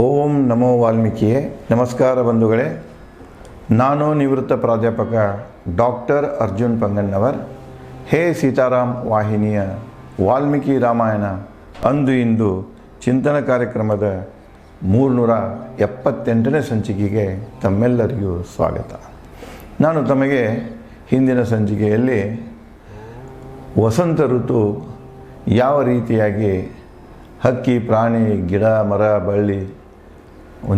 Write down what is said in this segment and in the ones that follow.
ಓಂ ನಮೋ ವಾಲ್ಮೀಕಿಯೇ. ನಮಸ್ಕಾರ ಬಂಧುಗಳೇ. ನಾನು ನಿವೃತ್ತ ಪ್ರಾಧ್ಯಾಪಕ ಡಾಕ್ಟರ್ ಅರ್ಜುನ್ ಪಂಗನ್ನವರ್. ಹೇ ಸೀತಾರಾಮ್ ವಾಹಿನಿಯ ವಾಲ್ಮೀಕಿ ರಾಮಾಯಣ ಅಂದು ಇಂದು ಚಿಂತನ ಕಾರ್ಯಕ್ರಮದ 378ನೇ ಸಂಚಿಕೆಗೆ ತಮ್ಮೆಲ್ಲರಿಗೂ ಸ್ವಾಗತ. ನಾನು ತಮಗೆ ಹಿಂದಿನ ಸಂಚಿಕೆಯಲ್ಲಿ ವಸಂತ ಋತು ಯಾವ ರೀತಿಯಾಗಿ ಹಕ್ಕಿ, ಪ್ರಾಣಿ, ಗಿಡ, ಮರ, ಬಳ್ಳಿ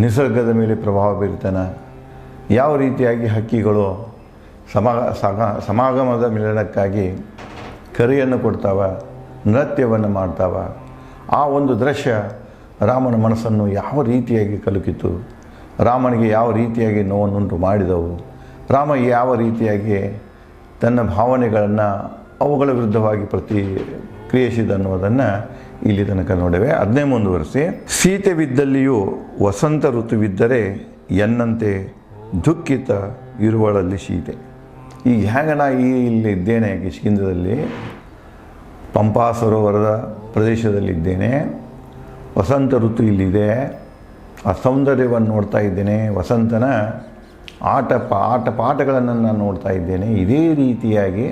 ನಿಸರ್ಗದ ಮೇಲೆ ಪ್ರಭಾವ ಬೀರ್ತಾನೆ, ಯಾವ ರೀತಿಯಾಗಿ ಹಕ್ಕಿಗಳು ಸಮಾಗಮದ ಮಿಲನಕ್ಕಾಗಿ ಕರೆಯನ್ನು ಕೊಡ್ತಾವ, ನೃತ್ಯವನ್ನು ಮಾಡ್ತಾವ, ಆ ಒಂದು ದೃಶ್ಯ ರಾಮನ ಮನಸ್ಸನ್ನು ಯಾವ ರೀತಿಯಾಗಿ ಕಲುಕಿತು, ರಾಮನಿಗೆ ಯಾವ ರೀತಿಯಾಗಿ ನೋವನ್ನುಂಟು ಮಾಡಿದವು, ರಾಮ ಯಾವ ರೀತಿಯಾಗಿ ತನ್ನ ಭಾವನೆಗಳನ್ನು ಅವುಗಳ ವಿರುದ್ಧವಾಗಿ ಪ್ರತಿಕ್ರಿಯಿಸಿದ ಅನ್ನೋದನ್ನು ಇಲ್ಲಿ ತನಕ ನೋಡವೆ. ಅದನ್ನೇ ಮುಂದುವರಿಸಿ, ಸೀತೆ ಬಿದ್ದಲ್ಲಿಯೂ ವಸಂತ ಋತುವಿದ್ದರೆ ಎನ್ನಂತೆ ದುಃಖಿತ ಇರುವಳಲ್ಲಿ ಸೀತೆ. ಈಗ ಹೇಗೆ ನಾ ಇಲ್ಲಿ ಇದ್ದೇನೆ, ಕಿಷ್ಕಿಂಧದಲ್ಲಿ ಪಂಪಾ ಸರೋವರದ ಪ್ರದೇಶದಲ್ಲಿದ್ದೇನೆ, ವಸಂತ ಋತು ಇಲ್ಲಿದೆ, ಆ ಸೌಂದರ್ಯವನ್ನು ನೋಡ್ತಾ ಇದ್ದೇನೆ, ವಸಂತನ ಪಾಠಗಳನ್ನು ನಾನು ನೋಡ್ತಾ ಇದ್ದೇನೆ. ಇದೇ ರೀತಿಯಾಗಿ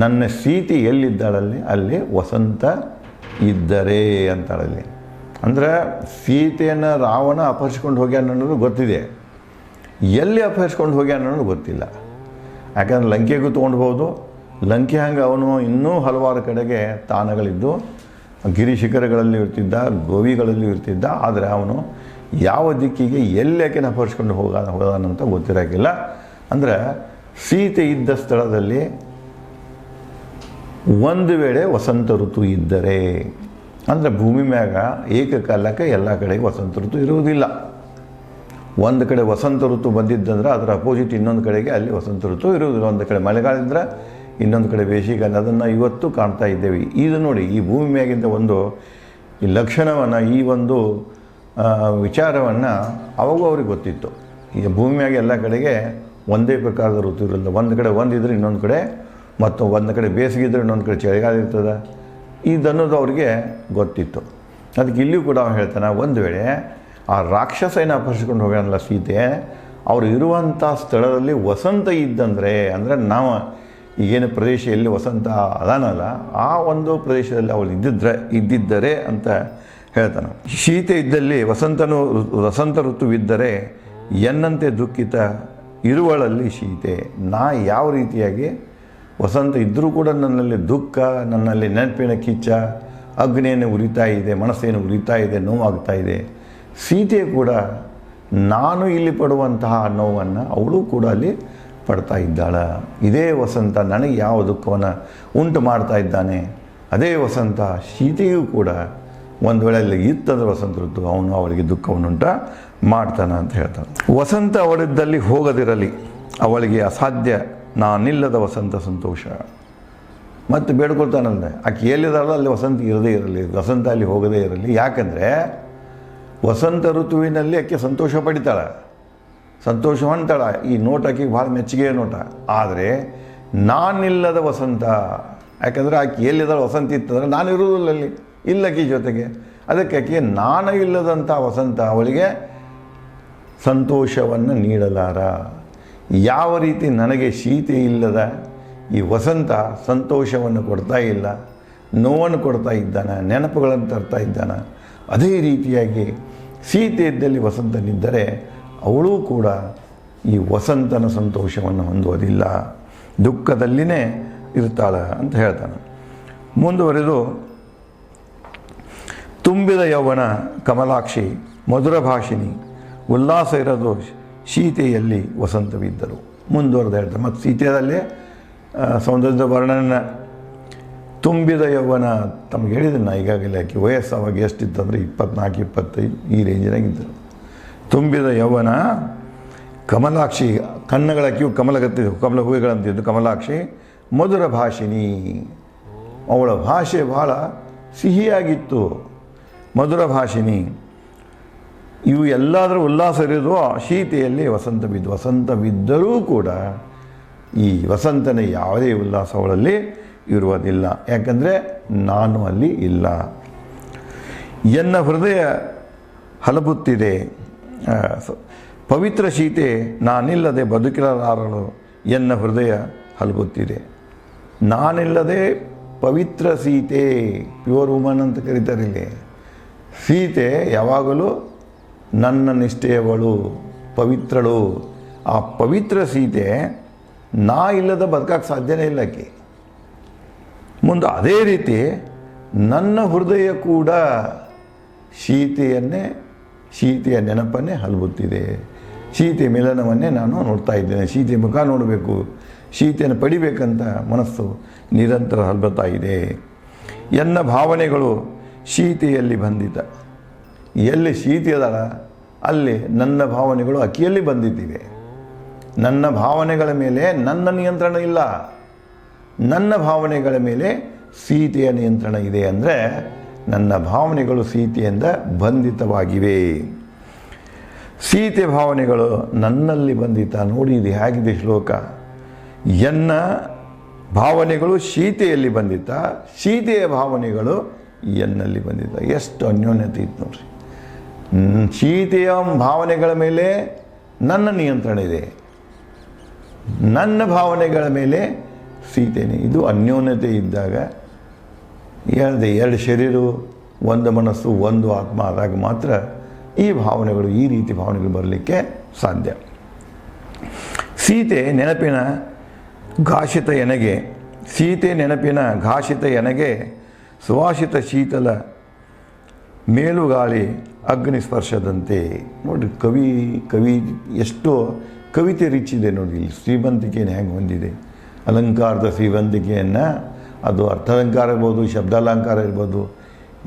ನನ್ನ ಸೀತೆ ಎಲ್ಲಿದ್ದಾಳಲ್ಲಿ ಅಲ್ಲಿ ವಸಂತ ಇದ್ದರೆ ಅಂತಾಳಲ್ಲಿ. ಅಂದರೆ ಸೀತೆಯನ್ನು ರಾವಣ ಅಪಹರಿಸ್ಕೊಂಡು ಹೋಗ್ಯಾನ ಅನ್ನೋದು ಗೊತ್ತಿದೆ, ಎಲ್ಲಿ ಅಪಹರಿಸ್ಕೊಂಡು ಹೋಗ್ಯಾನ ಅನ್ನೋದು ಗೊತ್ತಿಲ್ಲ. ಯಾಕಂದ್ರೆ ಲಂಕೆಗೂ ತೊಗೊಂಡ್ಬೋದು, ಲಂಕೆ ಹಂಗೆ ಅವನು ಇನ್ನೂ ಹಲವಾರು ಕಡೆಗೆ ತಾಣಗಳಿದ್ದು ಗಿರಿ ಶಿಖರಗಳಲ್ಲಿ ಇರ್ತಿದ್ದ, ಗೋವಿಗಳಲ್ಲಿ ಇರ್ತಿದ್ದ. ಆದರೆ ಅವನು ಯಾವ ದಿಕ್ಕಿಗೆ ಎಲ್ಲೇಕೆನ ಅಪಹರಿಸ್ಕೊಂಡು ಹೋದಾನಂತ ಗೊತ್ತಿರೋಕ್ಕಿಲ್ಲ. ಅಂದರೆ ಸೀತೆ ಇದ್ದ ಸ್ಥಳದಲ್ಲಿ ಒಂದು ವೇಳೆ ವಸಂತ ಋತು ಇದ್ದರೆ, ಅಂದರೆ ಭೂಮಿ ಮ್ಯಾಗ ಏಕಕಾಲಕ್ಕೆ ಎಲ್ಲ ಕಡೆಗೆ ವಸಂತ ಋತು ಇರುವುದಿಲ್ಲ. ಒಂದು ಕಡೆ ವಸಂತ ಋತು ಬಂದಿದ್ದಂದ್ರೆ ಅದರ ಅಪೋಸಿಟ್ ಇನ್ನೊಂದು ಕಡೆಗೆ ಅಲ್ಲಿ ವಸಂತ ಋತು ಇರುವುದಿಲ್ಲ. ಒಂದು ಕಡೆ ಮಳೆಗಾಲ ಇದ್ದರೆ ಇನ್ನೊಂದು ಕಡೆ ಬೇಸಿಗೆ. ಅದನ್ನು ಇವತ್ತು ಕಾಣ್ತಾ ಇದ್ದೇವೆ. ಇದು ನೋಡಿ, ಈ ಭೂಮಿ ಮ್ಯಾಗಿಂದ ಒಂದು ಈ ಲಕ್ಷಣವನ್ನು, ಈ ಒಂದು ವಿಚಾರವನ್ನು ಅವಾಗೂ ಅವ್ರಿಗೆ ಗೊತ್ತಿತ್ತು. ಈಗ ಭೂಮಿ ಮ್ಯಾಗ ಎಲ್ಲ ಕಡೆಗೆ ಒಂದೇ ಪ್ರಕಾರದ ಋತು ಇರಲ್ಲ. ಒಂದು ಕಡೆ ಒಂದಿದ್ರೆ ಇನ್ನೊಂದು ಕಡೆ ಮತ್ತು ಒಂದು ಕಡೆ ಬೇಸಿಗೆ ಇನ್ನೊಂದು ಕಡೆ ಚಳಿಗಾಲ ಇರ್ತದೆ. ಇದನ್ನೋದು ಅವ್ರಿಗೆ ಗೊತ್ತಿತ್ತು. ಅದಕ್ಕೆ ಇಲ್ಲಿಯೂ ಕೂಡ ಅವನು ಹೇಳ್ತಾನೆ, ಒಂದು ವೇಳೆ ಆ ರಾಕ್ಷಸನ ಅಪಹರಿಸ್ಕೊಂಡು ಹೋಗೋಣಲ್ಲ ಸೀತೆ, ಅವರು ಇರುವಂಥ ಸ್ಥಳದಲ್ಲಿ ವಸಂತ ಇದ್ದಂದರೆ, ಅಂದರೆ ನಾವು ಈಗೇನು ಪ್ರದೇಶ ಎಲ್ಲಿ ವಸಂತ ಅದಾನಲ್ಲ ಆ ಒಂದು ಪ್ರದೇಶದಲ್ಲಿ ಅವಳು ಇದ್ದಿದ್ದರೆ ಅಂತ ಹೇಳ್ತಾನೆ. ಸೀತೆ ಇದ್ದಲ್ಲಿ ವಸಂತ ಋತುವಿದ್ದರೆ ಎನ್ನಂತೆ ದುಃಖಿತ ಇರುವಳಲ್ಲಿ ಸೀತೆ. ನಾ ಯಾವ ರೀತಿಯಾಗಿ ವಸಂತ ಇದ್ದರೂ ಕೂಡ ನನ್ನಲ್ಲಿ ದುಃಖ, ನನ್ನಲ್ಲಿ ನೆನಪಿನ ಕಿಚ್ಚ, ಅಗ್ನಿಯನ್ನು ಉರಿತಾ ಇದೆ, ಮನಸ್ಸೇನು ಉರಿತಾ ಇದೆ, ನೋವಾಗ್ತಾ ಇದೆ. ಸೀತೆ ಕೂಡ ನಾನು ಇಲ್ಲಿ ಪಡುವಂತಹ ನೋವನ್ನು ಅವಳು ಕೂಡ ಅಲ್ಲಿ ಪಡ್ತಾ ಇದ್ದಾಳೆ. ಇದೇ ವಸಂತ ನನಗೆ ಯಾವ ದುಃಖವನ್ನು ಉಂಟು ಮಾಡ್ತಾ ಇದ್ದಾನೆ, ಅದೇ ವಸಂತ ಸೀತೆಯೂ ಕೂಡ ಒಂದು ವೇಳೆ ಅಲ್ಲಿ ಇತ್ತಂದ್ರೆ ವಸಂತ ಋತು ಅವನು ಅವಳಿಗೆ ದುಃಖವನ್ನುಂಟ ಮಾಡ್ತಾನೆ ಅಂತ ಹೇಳ್ತಾನೆ. ವಸಂತ ಅವಳಿದ್ದಲ್ಲಿ ಹೋಗದಿರಲಿ, ಅವಳಿಗೆ ಅಸಾಧ್ಯ ನಾನಿಲ್ಲದ ವಸಂತ ಸಂತೋಷ. ಮತ್ತು ಬೇಡ್ಕೊಳ್ತಾನಂದ್ರೆ ಆಕೆ ಎಲ್ಲಿದ್ದಾಳೋ ಅಲ್ಲಿ ವಸಂತ ಇರದೇ ಇರಲಿ, ವಸಂತ ಅಲ್ಲಿ ಹೋಗದೇ ಇರಲಿ. ಯಾಕಂದರೆ ವಸಂತ ಋತುವಿನಲ್ಲಿ ಆಕೆ ಸಂತೋಷ ಪಡಿತಾಳೆ, ಸಂತೋಷ ಹೊಂತಾಳೆ. ಈ ನೋಟ ಆಕೆಗೆ ಭಾಳ ಮೆಚ್ಚುಗೆಯ ನೋಟ. ಆದರೆ ನಾನಿಲ್ಲದ ವಸಂತ, ಯಾಕಂದರೆ ಆಕೆ ಎಲ್ಲಿದ್ದಾಳೆ ವಸಂತ ಇತ್ತಂದರೆ ನಾನು ಇರೋದಿಲ್ಲ ಅಲ್ಲಿ, ಇಲ್ಲಕಿ ಜೊತೆಗೆ. ಅದಕ್ಕೆ ಆಕೆ ನಾನು ಇಲ್ಲದಂಥ ವಸಂತ ಅವಳಿಗೆ ಸಂತೋಷವನ್ನು ನೀಡಲಾರ. ಯಾವ ರೀತಿ ನನಗೆ ಸೀತೆ ಇಲ್ಲದ ಈ ವಸಂತ ಸಂತೋಷವನ್ನು ಕೊಡ್ತಾ ಇಲ್ಲ, ನೋವನ್ನು ಕೊಡ್ತಾ ಇದ್ದಾನೆ, ನೆನಪುಗಳನ್ನು ತರ್ತಾ ಇದ್ದಾನೆ, ಅದೇ ರೀತಿಯಾಗಿ ಸೀತೆ ಇದ್ದಲ್ಲಿ ವಸಂತನಿದ್ದರೆ ಅವಳೂ ಕೂಡ ಈ ವಸಂತನ ಸಂತೋಷವನ್ನು ಹೊಂದುವುದಿಲ್ಲ, ದುಃಖದಲ್ಲಿನೇ ಇರ್ತಾಳೆ ಅಂತ ಹೇಳ್ತಾನೆ. ಮುಂದುವರೆದು, ತುಂಬಿದ ಯೌವನ ಕಮಲಾಕ್ಷಿ ಮಧುರ ಭಾಷಿಣಿ ಉಲ್ಲಾಸ ಇರೋದು ಸೀತೆಯಲ್ಲಿ ವಸಂತವಿದ್ದರು. ಮುಂದುವರೆದು ಹೇಳ್ತಾರೆ. ಮತ್ತು ಸೀತೆಯಲ್ಲಿ ಸೌಂದರ್ಯದ ವರ್ಣನೆ, ತುಂಬಿದ ಯೌವನ ತಮಗೆ ಹೇಳಿದೆ ನಾ ಈಗಾಗಲೇ. ಆಕೆ ವಯಸ್ಸು ಅವಾಗ ಎಷ್ಟಿತ್ತಂದರೆ 24-25 ಈ ರೇಂಜಿನಾಗಿದ್ದರು. ತುಂಬಿದ ಯೌವನ ಕಮಲಾಕ್ಷಿ, ಕಣ್ಣಗಳ ಕಿವು ಕಮಲ ಹೂವುಗಳಂತಿದ್ದು ಕಮಲಾಕ್ಷಿ ಮಧುರ ಭಾಷಿಣಿ, ಅವಳ ಭಾಷೆ ಭಾಳ ಸಿಹಿಯಾಗಿತ್ತು, ಮಧುರ ಭಾಷಿಣಿ. ಇವು ಎಲ್ಲದರ ಉಲ್ಲಾಸ ಇರೋದು ಸೀತೆಯಲ್ಲಿ ವಸಂತವಿದ್ದರೂ ಕೂಡ ಈ ವಸಂತನ ಯಾವುದೇ ಉಲ್ಲಾಸ ಅವಳಲ್ಲಿ ಇರುವುದಿಲ್ಲ. ಯಾಕಂದರೆ ನಾನು ಅಲ್ಲಿ ಇಲ್ಲ. ಎನ್ನ ಹೃದಯ ಹಲಬುತ್ತಿದೆ. ಪವಿತ್ರ ಸೀತೆ ನಾನಿಲ್ಲದೆ ಬದುಕಿರಲಾರಳು ಎನ್ನ ಹೃದಯ ಹಲಬುತ್ತಿದೆ. ನಾನಿಲ್ಲದೆ ಪವಿತ್ರ ಸೀತೆ, ಪ್ಯೂರ್ ವುಮನ್ ಅಂತ ಕರೀತಾರೆ ಇಲ್ಲಿ. ಸೀತೆ ಯಾವಾಗಲೂ ನನ್ನ ನಿಷ್ಠೆಯವಳು, ಪವಿತ್ರಳು. ಆ ಪವಿತ್ರ ಸೀತೆ ನಾ ಇಲ್ಲದ ಬದುಕಕ್ಕೆ ಸಾಧ್ಯನೇ ಇಲ್ಲ ಆಕೆ. ಮುಂದೆ ಅದೇ ರೀತಿ ನನ್ನ ಹೃದಯ ಕೂಡ ಸೀತೆಯ ನೆನಪನ್ನೇ ಹಲಬುತ್ತಿದೆ. ಸೀತೆ ಮಿಲನವನ್ನೇ ನಾನು ನೋಡ್ತಾ ಇದ್ದೇನೆ. ಸೀತೆ ಮುಖ ನೋಡಬೇಕು, ಸೀತೆಯನ್ನು ಪಡಿಬೇಕಂತ ಮನಸ್ಸು ನಿರಂತರ ಹಲಬುತ್ತಾ ಇದೆ. ಎನ್ನ ಭಾವನೆಗಳು ಸೀತೆಯಲ್ಲಿ ಬಂಧಿತ. ಎಲ್ಲಿ ಸೀತೆ ಅದಳ ಅಲ್ಲಿ ನನ್ನ ಭಾವನೆಗಳು ಅಕ್ಕಿಯಲ್ಲಿ ಬಂದಿದ್ದಿವೆ. ನನ್ನ ಭಾವನೆಗಳ ಮೇಲೆ ನನ್ನ ನಿಯಂತ್ರಣ ಇಲ್ಲ, ನನ್ನ ಭಾವನೆಗಳ ಮೇಲೆ ಸೀತೆಯ ನಿಯಂತ್ರಣ ಇದೆ. ಅಂದರೆ ನನ್ನ ಭಾವನೆಗಳು ಸೀತೆಯಿಂದ ಬಂಧಿತವಾಗಿವೆ. ಸೀತೆ ಭಾವನೆಗಳು ನನ್ನಲ್ಲಿ ಬಂಧಿತ. ನೋಡಿ ಇದು ಹೇಗಿದೆ ಶ್ಲೋಕ. ಎನ್ನ ಭಾವನೆಗಳು ಸೀತೆಯಲ್ಲಿ ಬಂಧಿತ, ಸೀತೆಯ ಭಾವನೆಗಳು ಎನ್ನಲ್ಲಿ ಬಂಧಿತ. ಎಷ್ಟು ಅನ್ಯೋನ್ಯತೆ ಇತ್ತು ನೋಡ್ರಿ. ಸೀತೆಯ ಭಾವನೆಗಳ ಮೇಲೆ ನನ್ನ ನಿಯಂತ್ರಣ ಇದೆ, ನನ್ನ ಭಾವನೆಗಳ ಮೇಲೆ ಸೀತೆನೇ. ಇದು ಅನ್ಯೋನ್ಯತೆ ಇದ್ದಾಗ ಹೇಳಿದೆ, ಎರಡು ಶರೀರ, ಒಂದು ಮನಸ್ಸು, ಒಂದು ಆತ್ಮ ಆದಾಗ ಮಾತ್ರ ಈ ಭಾವನೆಗಳು, ಈ ರೀತಿ ಭಾವನೆಗಳು ಬರಲಿಕ್ಕೆ ಸಾಧ್ಯ. ಸೀತೆ ನೆನಪಿನ ಘಾಷಿತ ಎನಗೆ, ಸೀತೆ ನೆನಪಿನ ಘಾಷಿತ ಎನಗೆ ಸುವಾಸಿತ ಶೀತಲ ಮೇಲುಗಾಳಿ ಅಗ್ನಿ ಸ್ಪರ್ಶದಂತೆ. ನೋಡಿ ಕವಿ ಎಷ್ಟೋ ಕವಿತೆ ರಿಚಿದೆ ನೋಡಿ. ಇಲ್ಲಿ ಶ್ರೀಮಂತಿಕೆಯನ್ನು ಹೆಂಗೆ ಹೊಂದಿದೆ, ಅಲಂಕಾರದ ಶ್ರೀಮಂತಿಕೆಯನ್ನು. ಅದು ಅರ್ಥಾಲಂಕಾರ ಇರ್ಬೋದು, ಶಬ್ದಾಲಂಕಾರ ಇರ್ಬೋದು,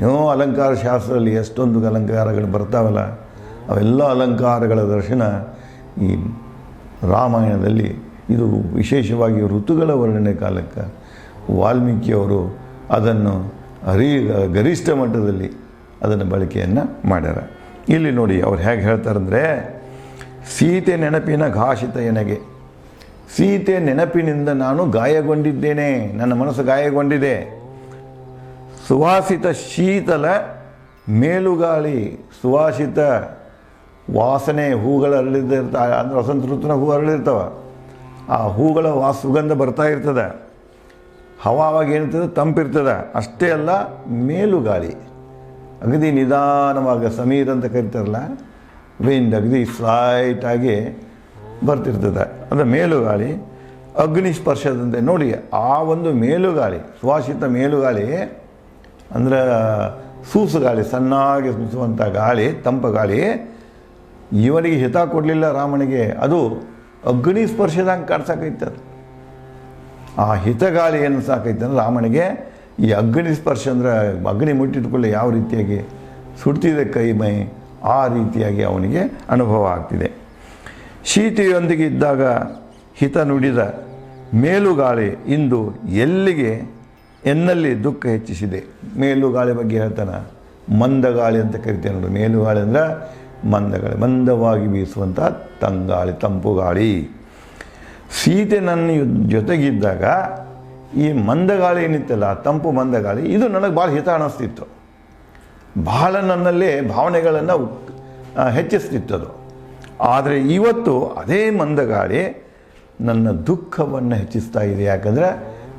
ಏನೋ ಅಲಂಕಾರ ಶಾಸ್ತ್ರದಲ್ಲಿ ಎಷ್ಟೊಂದು ಅಲಂಕಾರಗಳು ಬರ್ತಾವಲ್ಲ, ಅವೆಲ್ಲ ಅಲಂಕಾರಗಳ ದರ್ಶನ ಈ ರಾಮಾಯಣದಲ್ಲಿ. ಇದು ವಿಶೇಷವಾಗಿ ಋತುಗಳ ವರ್ಣನೆ ಕಾಲಕ್ಕೆ ವಾಲ್ಮೀಕಿಯವರು ಅದನ್ನು ಗರಿಷ್ಠ ಮಟ್ಟದಲ್ಲಿ ಅದನ್ನು ಬಳಕೆಯನ್ನು ಮಾಡ್ಯಾರ. ಇಲ್ಲಿ ನೋಡಿ ಅವ್ರು ಹೇಗೆ ಹೇಳ್ತಾರಂದರೆ, ಸೀತೆ ನೆನಪಿನ ಘಾಷಿತ ಎನಗೆ. ಸೀತೆ ನೆನಪಿನಿಂದ ನಾನು ಗಾಯಗೊಂಡಿದ್ದೇನೆ, ನನ್ನ ಮನಸ್ಸು ಗಾಯಗೊಂಡಿದೆ. ಸುವಾಸಿತ ಶೀತಲ ಮೇಲುಗಾಳಿ, ಸುವಾಸಿತ ವಾಸನೆ ಹೂಗಳು ಅರಳಿದಿರ್ತಾವೆ. ಅಂದರೆ ವಸಂತ ಋತುವಿನ ಹೂ ಅರಳಿರ್ತಾವೆ. ಆ ಹೂಗಳ ಸುಗಂಧ ಬರ್ತಾ ಇರ್ತದೆ. ಹವಾವಾಗ ಏನಿರ್ತದೆ, ತಂಪಿರ್ತದೆ. ಅಷ್ಟೇ ಅಲ್ಲ, ಮೇಲುಗಾಳಿ ಅಗದಿ ನಿಧಾನವಾಗಿ, ಸಮೀರ್ ಅಂತ ಕರಿತಾರಲ್ಲ, ವಿಂಡ್ ಅಗದಿ ಸ್ಲೈಟಾಗಿ ಬರ್ತಿರ್ತದೆ. ಅದು ಮೇಲುಗಾಳಿ ಅಗ್ನಿ ಸ್ಪರ್ಶದಂತೆ. ನೋಡಿ ಆ ಒಂದು ಮೇಲುಗಾಳಿ, ಸುವಾಸಿತ ಮೇಲುಗಾಳಿ ಅಂದರೆ ಸೂಸುಗಾಳಿ, ಸಣ್ಣಾಗಿ ಸೂಸುವಂಥ ಗಾಳಿ, ತಂಪು ಗಾಳಿ ಇವನಿಗೆ ಹಿತ ಕೊಡಲಿಲ್ಲ ರಾಮನಿಗೆ. ಅದು ಅಗ್ನಿ ಸ್ಪರ್ಶದಂಗೆ ಕಾಡ್ಸಾಕೈತದು. ಆ ಹಿತಗಾಳಿ ಏನು ಸಾಕೈತೆ ಅಂದ್ರೆ ರಾಮನಿಗೆ ಈ ಅಗ್ನಿ ಸ್ಪರ್ಶ ಅಂದರೆ ಅಗ್ನಿ ಮುಟ್ಟಿಟ್ಕೊಳ್ಳಿ ಯಾವ ರೀತಿಯಾಗಿ ಸುಡ್ತಿದೆ ಕೈ ಮೈ, ಆ ರೀತಿಯಾಗಿ ಅವನಿಗೆ ಅನುಭವ ಆಗ್ತಿದೆ. ಸೀತೆಯೊಂದಿಗೆ ಇದ್ದಾಗ ಹಿತ ನುಡಿದ ಮೇಲುಗಾಳಿ ಇಂದು ಎಲ್ಲಿಗೆ ಎನ್ನಲ್ಲಿ ದುಃಖ ಹೆಚ್ಚಿಸಿದೆ. ಮೇಲುಗಾಳಿ ಬಗ್ಗೆ ಹೇಳ್ತಾನೆ, ಮಂದಗಾಳಿ ಅಂತ ಕರಿತೇವೆ ನೋಡಿ. ಮೇಲುಗಾಳಿ ಅಂದರೆ ಮಂದಗಾಳಿ, ಮಂದವಾಗಿ ಬೀಸುವಂಥ ತಂಗಾಳಿ, ತಂಪು ಗಾಳಿ. ಸೀತೆ ನನ್ನ ಜೊತೆಗಿದ್ದಾಗ ಈ ಮಂದಗಾಳಿ ಏನಿತ್ತಲ್ಲ, ತಂಪು ಮಂದಗಾಳಿ, ಇದು ನನಗೆ ಭಾಳ ಹಿತ ಅನ್ನಿಸ್ತಿತ್ತು. ಬಹಳ ನನ್ನಲ್ಲಿ ಭಾವನೆಗಳನ್ನು ಹೆಚ್ಚಿಸ್ತಿತ್ತದು. ಆದರೆ ಇವತ್ತು ಅದೇ ಮಂದಗಾಳಿ ನನ್ನ ದುಃಖವನ್ನು ಹೆಚ್ಚಿಸ್ತಾ ಇದೆ. ಯಾಕಂದರೆ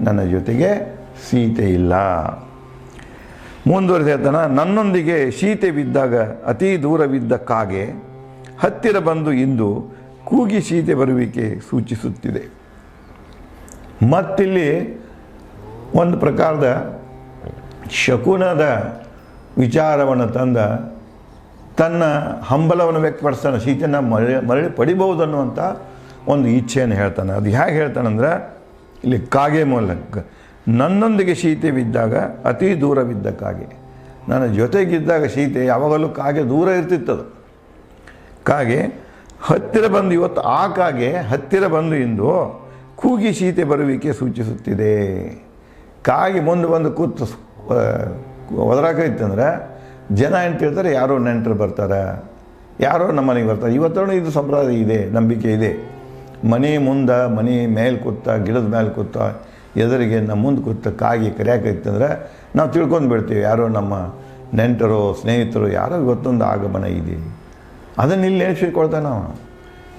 ನನ್ನ ಜೊತೆಗೆ ಸೀತೆ ಇಲ್ಲ. ಮುಂದುವರೆದು ಹೇಳ್ತಾನೆ, ನನ್ನೊಂದಿಗೆ ಸೀತೆ ಬಿದ್ದಾಗ ಅತೀ ದೂರವಿದ್ದ ಕಾಗೆ ಹತ್ತಿರ ಬಂದು ಇಂದು ಕೂಗಿ ಸೀತೆ ಬರುವಿಕೆ ಸೂಚಿಸುತ್ತಿದೆ. ಮತ್ತಿಲ್ಲಿ ಒಂದು ಪ್ರಕಾರದ ಶಕುನದ ವಿಚಾರವನ್ನು ತಂದ ತನ್ನ ಹಂಬಲವನ್ನು ವ್ಯಕ್ತಪಡಿಸ್ತಾನೆ. ಸೀತೆಯನ್ನು ಮರಳಿ ಪಡಿಬಹುದು ಅನ್ನುವಂಥ ಒಂದು ಇಚ್ಛೆಯನ್ನು ಹೇಳ್ತಾನೆ. ಅದು ಹೇಗೆ ಹೇಳ್ತಾನಂದ್ರೆ, ಇಲ್ಲಿ ಕಾಗೆ ಮೂಲಕ ನನ್ನೊಂದಿಗೆ ಸೀತೆ ಬಿದ್ದಾಗ ಅತಿ ದೂರವಿದ್ದ ಕಾಗೆ. ನನ್ನ ಜೊತೆಗಿದ್ದಾಗ ಸೀತೆ ಯಾವಾಗಲೂ ಕಾಗೆ ದೂರ ಇರ್ತಿತ್ತದು. ಕಾಗೆ ಹತ್ತಿರ ಬಂದು, ಇವತ್ತು ಆ ಕಾಗೆ ಹತ್ತಿರ ಬಂದು ಇಂದು ಕೂಗಿ ಸೀತೆ ಬರುವಿಕೆ ಸೂಚಿಸುತ್ತಿದೆ. ಕಾಗೆ ಮುಂದೆ ಬಂದು ಕೂತು ಒದರಾಕೈತಂದ್ರೆ ಜನ ಏನು ತಿಳ್ತಾರೆ, ಯಾರೋ ನೆಂಟರು ಬರ್ತಾರೆ, ಯಾರೋ ನಮ್ಮ ಮನೆಗೆ ಬರ್ತಾರೆ. ಇವತ್ತೂ ಇದು ಸಂಪ್ರದಾಯ ಇದೆ, ನಂಬಿಕೆ ಇದೆ. ಮನೆ ಮುಂದೆ, ಮನೆ ಮೇಲೆ ಕೂತ, ಗಿಡದ ಮೇಲೆ ಕೂತ, ಎದುರಿಗೆ ನಮ್ಮ ಮುಂದೆ ಕೂತ ಕಾಗಿ ಕರಿಯಾಕೈತಂದ್ರೆ ನಾವು ತಿಳ್ಕೊಂಡು ಬಿಡ್ತೀವಿ ಯಾರೋ ನಮ್ಮ ನೆಂಟರು ಸ್ನೇಹಿತರು ಯಾರೋ ಇವತ್ತೊಂದು ಆಗಮನ ಇದೆ, ಅದನ್ನು ಇಲ್ಲಿ ನೆನೆಸಿಕೊಳ್ತಾನೆ ನಾವು.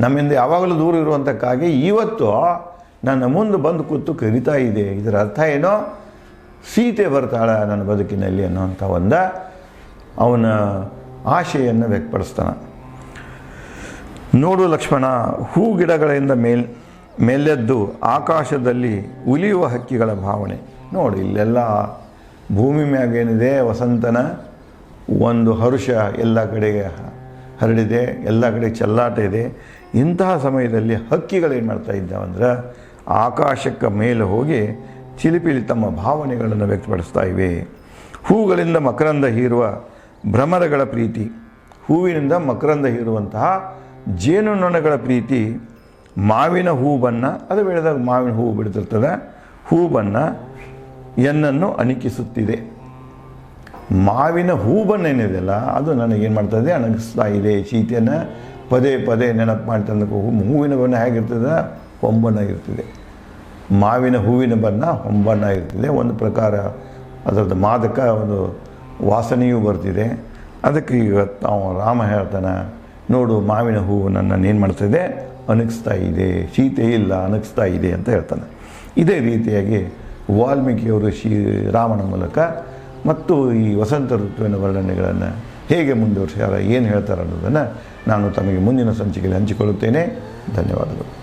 ನಮ್ಮಿಂದ ಯಾವಾಗಲೂ ದೂರ ಇರುವಂಥ ಕಾಗೆ ಇವತ್ತು ನನ್ನ ಮುಂದೆ ಬಂದು ಕೂತು ಕರಿತಾ ಇದೆ. ಇದರ ಅರ್ಥ ಏನೋ, ಸೀತೆ ಬರ್ತಾಳೆ ನನ್ನ ಬದುಕಿನಲ್ಲಿ ಅನ್ನೋಂಥ ಅವನ ಆಶೆಯನ್ನು ವ್ಯಕ್ತಪಡಿಸ್ತಾನೆ. ನೋಡು ಲಕ್ಷ್ಮಣ, ಹೂ ಗಿಡಗಳಿಂದ ಮೇಲೆದ್ದು ಆಕಾಶದಲ್ಲಿ ಉಲಿಯುವ ಹಕ್ಕಿಗಳ ಭಾವನೆ ನೋಡಿ. ಇಲ್ಲೆಲ್ಲ ಭೂಮಿ ಮ್ಯಾಗೇನಿದೆ ವಸಂತನ ಒಂದು ಹರುಷ ಎಲ್ಲ ಕಡೆಗೆ ಹರಡಿದೆ, ಎಲ್ಲ ಕಡೆ ಚೆಲ್ಲಾಟ ಇದೆ. ಇಂತಹ ಸಮಯದಲ್ಲಿ ಹಕ್ಕಿಗಳೇನು ಮಾಡ್ತಾ ಇದ್ದಾವಂದ್ರೆ ಆಕಾಶಕ್ಕೆ ಮೇಲೆ ಹೋಗಿ ಚಿಲಿಪಿಲಿ ತಮ್ಮ ಭಾವನೆಗಳನ್ನು ವ್ಯಕ್ತಪಡಿಸ್ತಾ ಇವೆ. ಹೂಗಳಿಂದ ಮಕರಂದ ಹೀರುವ ಭ್ರಮರಗಳ ಪ್ರೀತಿ, ಹೂವಿನಿಂದ ಮಕರಂದ ಹೀರುವಂತಹ ಜೇನುನೊಣಗಳ ಪ್ರೀತಿ, ಮಾವಿನ ಹೂ ಬಣ್ಣ, ಅದು ಬೆಳೆದಾಗ ಮಾವಿನ ಹೂವು ಬಿಡ್ತಿರ್ತದೆ, ಹೂ ಬಣ್ಣ ಎನ್ನನ್ನು ಅಣಕಿಸುತ್ತಿದೆ. ಮಾವಿನ ಹೂ ಬಣ್ಣ ಏನಿದೆಯಲ್ಲ ಅದು ನನಗೇನು ಮಾಡ್ತಾಯಿದೆ, ಅಣಗಿಸ್ತಾ ಇದೆ. ಸೀತೆಯನ್ನು ಪದೇ ಪದೇ ನೆನಪು ಮಾಡ್ತಂದ ಹೂವಿನ ಬಣ್ಣ ಹೇಗಿರ್ತದೆ, ಹೊಂಬಣ್ಣ ಇರ್ತದೆ. ಮಾವಿನ ಹೂವಿನ ಬಣ್ಣ ಹೊಂಬಣ್ಣ ಇರ್ತದೆ. ಒಂದು ಪ್ರಕಾರ ಅದರದ್ದು ಮಾದಕ ಒಂದು ವಾಸನೆಯೂ ಬರ್ತಿದೆ. ಅದಕ್ಕೆ ಇವತ್ತು ನಾವು ರಾಮ ಹೇಳ್ತಾನೆ, ನೋಡು ಮಾವಿನ ಹೂವು ನನ್ನನ್ನು ಏನು ಮಾಡ್ತಾಯಿದೆ, ಅಣಗಿಸ್ತಾ ಇದೆ, ಸೀತೆ ಇಲ್ಲ ಅಣಗಿಸ್ತಾ ಇದೆ ಅಂತ ಹೇಳ್ತಾನೆ. ಇದೇ ರೀತಿಯಾಗಿ ವಾಲ್ಮೀಕಿಯವರು ರಾಮನ ಮೂಲಕ ಮತ್ತು ಈ ವಸಂತ ಋತುವಿನ ವರ್ಣನೆಗಳನ್ನು ಹೇಗೆ ಮುಂದುವರಿಸ್ಯಾರ, ಏನು ಹೇಳ್ತಾರೆ ಅನ್ನೋದನ್ನು ನಾನು ತಮಗೆ ಮುಂದಿನ ಸಂಚಿಕೆಯಲ್ಲಿ ಹಂಚಿಕೊಳ್ಳುತ್ತೇನೆ. ಧನ್ಯವಾದಗಳು.